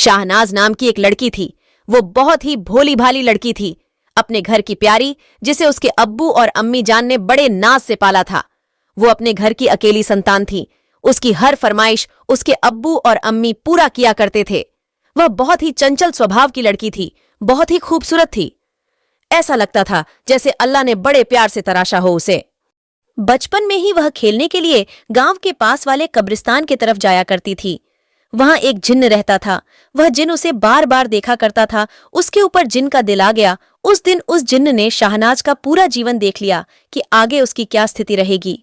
शाहनाज नाम की एक लड़की थी। वो बहुत ही भोली भाली लड़की थी, अपने घर की प्यारी, जिसे उसके अब्बू और अम्मी जान ने बड़े नाज से पाला था। वो अपने घर की अकेली संतान थी। उसकी हर फरमाइश उसके अब्बू और अम्मी पूरा किया करते थे। वह बहुत ही चंचल स्वभाव की लड़की थी, बहुत ही खूबसूरत थी। ऐसा लगता था जैसे अल्लाह ने बड़े प्यार से तराशा हो उसे। बचपन में ही वह खेलने के लिए गांव के पास वाले कब्रिस्तान की तरफ जाया करती थी। वहां एक जिन्न रहता था। वह जिन्न उसे बार बार देखा करता था। उसके ऊपर जिन्न का दिल आ गया। उस दिन उस जिन्न ने शाहनाज का पूरा जीवन देख लिया कि आगे उसकी क्या स्थिति रहेगी।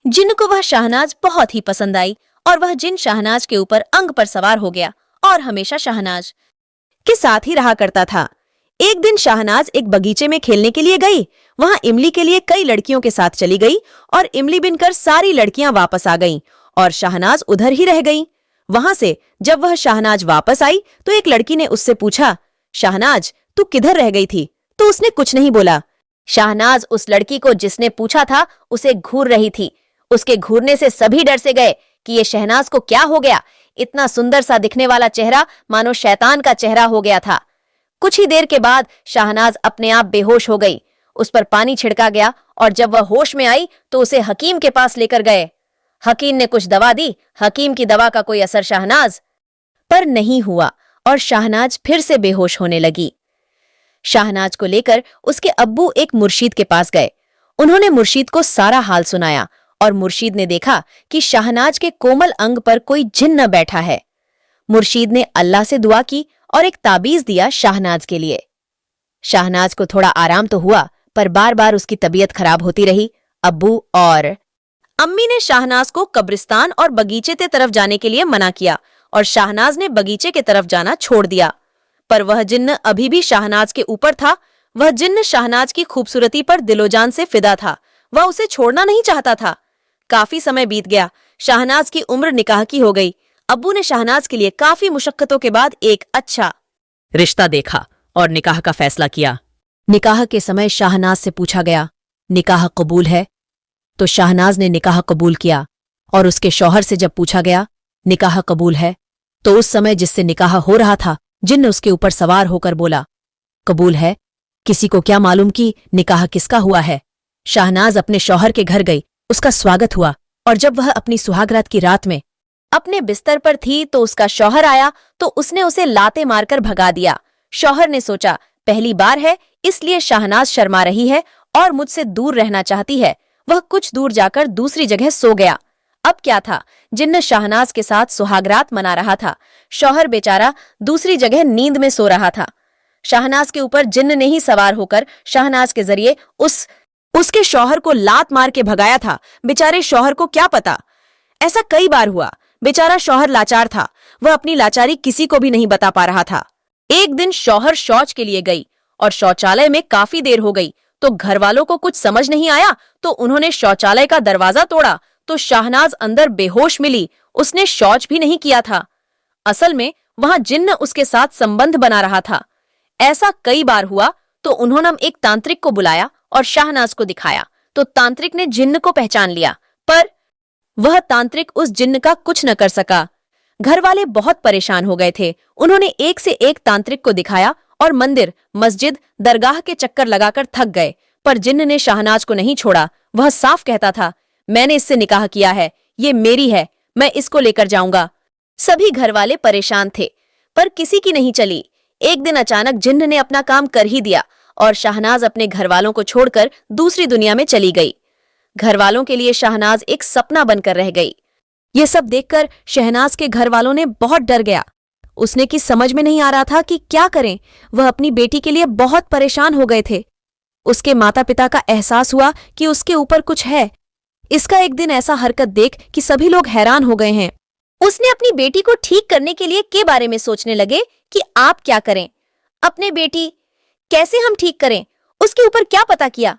जिन्न को वह शाहनाज बहुत ही पसंद आई और वह जिन्न शाहनाज के ऊपर अंग पर सवार हो गया और हमेशा शाहनाज के साथ ही रहा करता था। एक दिन शाहनाज एक बगीचे में खेलने के लिए गई। वहां इमली के लिए कई लड़कियों के साथ चली गई और इमली बिनकर सारी लड़कियां वापस आ गईं और शाहनाज उधर ही रह गई। वहां से जब वह शाहनाज वापस आई तो एक लड़की ने उससे पूछा, शाहनाज तू किधर रह गई थी? तो उसने कुछ नहीं बोला। शाहनाज उस लड़की को जिसने पूछा था उसे घूर रही थी। उसके घूरने से सभी डर से गए कि ये शहनाज को क्या हो गया। इतना सुंदर सा दिखने वाला चेहरा मानो शैतान का चेहरा हो गया था। कुछ ही देर के बाद शाहनाज अपने आप बेहोश हो गई। उस पर पानी छिड़का गया और जब वह होश में आई तो उसे हकीम के पास लेकर गए। हकीम ने कुछ दवा दी। हकीम की दवा का कोई असर शाहनाज पर नहीं हुआ और शाहनाज फिर से बेहोश होने लगी। शाहनाज को लेकर उसके अब्बू एक मुर्शीद के पास गए। उन्होंने मुर्शीद को सारा हाल सुनाया और मुर्शीद ने देखा कि शाहनाज के कोमल अंग पर कोई जिन्न बैठा है। मुर्शीद ने अल्लाह से दुआ की और एक ताबीज दिया शाहनाज के लिए। शाहनाज को थोड़ा आराम तो हुआ पर बार बार उसकी तबीयत खराब होती रही। अब्बू और अम्मी ने शाहनाज को कब्रिस्तान और बगीचे की तरफ जाने के लिए मना किया और शाहनाज ने बगीचे की तरफ जाना छोड़ दिया। पर वह जिन्न अभी भी शाहनाज के ऊपर था। वह जिन्न शाहनाज की खूबसूरती पर दिलोजान से फिदा था। वह उसे छोड़ना नहीं चाहता था। काफी समय बीत गया। शाहनाज की उम्र निकाह की हो गई। अब्बू ने शाहनाज के लिए काफी मुशक्कतों के बाद एक अच्छा रिश्ता देखा और निकाह का फैसला किया। निकाह के समय शाहनाज से पूछा गया, निकाह कबूल है? तो शाहनाज ने निकाह कबूल किया और उसके शौहर से जब पूछा गया, निकाह कबूल है? तो उस समय जिससे निकाह हो रहा था जिन्न उसके ऊपर सवार होकर बोला, कबूल है। किसी को क्या मालूम कि निकाह किसका हुआ है। शाहनाज अपने शौहर के घर गई। उसका स्वागत हुआ और जब वह अपनी सुहागरात की रात में अपने बिस्तर पर थी तो उसका शौहर आया तो उसने उसे लाते मारकर भगा दिया। शौहर ने सोचा पहली बार है इसलिए शाहनाज शर्मा रही है और मुझसे दूर रहना चाहती है। वह कुछ दूर जाकर दूसरी जगह सो गया। अब क्या था, जिन्न शाहनाज के साथ सुहागरात मना रहा था। शौहर बेचारा दूसरी जगह नींद में सो रहा था। शाहनाज के ऊपर जिन्न ने ही सवार होकर शाहनाज के जरिए उसके शौहर को लात मार के भगाया था। बेचारे शौहर को क्या पता। ऐसा कई बार हुआ। बेचारा शौहर लाचार था। वह अपनी लाचारी किसी को भी नहीं बता पा रहा था। एक दिन शौहर शौच के लिए गई और शौचालय में काफी देर हो गई तो घर वालों को कुछ समझ नहीं आया तो उन्होंने शौचालय का दरवाजा तोड़ा तो शाहनाज अंदर बेहोश मिली। उसने शौच भी नहीं किया था। असल में वहां जिन्न उसके साथ संबंध बना रहा था। ऐसा कई बार हुआ तो उन्होंने एक तांत्रिक को बुलाया और शाहनाज को दिखाया तो तांत्रिक ने जिन्न को पहचान लिया पर वह तांत्रिक उस जिन्न का कुछ न कर सका। घर वाले बहुत परेशान हो गए थे। उन्होंने एक से एक तांत्रिक को दिखाया और मंदिर, मस्जिद, दरगाह के चक्कर लगाकर थक गए पर जिन्न ने शाहनाज को नहीं छोड़ा। वह साफ कहता था, मैंने इससे निकाह किया है, ये मेरी है, मैं इसको लेकर जाऊंगा। सभी घर वाले परेशान थे पर किसी की नहीं चली। एक दिन अचानक जिन्न ने अपना काम कर ही दिया और शाहनाज अपने घर वालों को छोड़कर दूसरी दुनिया में चली गई। घर वालों के लिए शाहनाज एक सपना बनकर रह गई। ये सब देखकर शहनाज के घर वालों ने बहुत डर गया। उसने की समझ में नहीं आ रहा था कि क्या करें। वह अपनी बेटी के लिए बहुत परेशान हो गए थे। उसके माता पिता का एहसास हुआ कि उसके ऊपर कुछ है। इसका एक दिन ऐसा हरकत देख कि सभी लोग हैरान हो गए हैं। उसने अपनी बेटी को ठीक करने के लिए के बारे में सोचने लगे कि आप क्या करें, अपने बेटी कैसे हम ठीक करें, उसके ऊपर क्या पता किया।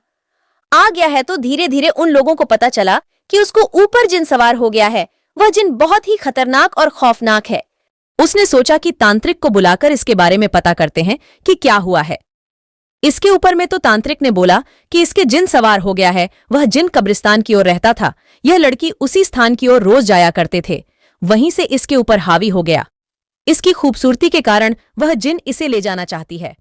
आ गया है तो धीरे धीरे उन लोगों को पता चला कि उसको ऊपर जिन सवार हो गया है। वह जिन बहुत ही खतरनाक और खौफनाक है। उसने सोचा कि तांत्रिक को बुलाकर इसके बारे में पता करते हैं कि क्या हुआ है। इसके ऊपर में तो तांत्रिक ने बोला कि इसके जिन सवार हो गया है। वह जिन कब्रिस्तान की ओर रहता था। यह लड़की उसी स्थान की ओर रोज जाया करते थे। वहीं से इसके ऊपर हावी हो गया। इसकी खूबसूरती के कारण वह जिन इसे ले जाना चाहती है।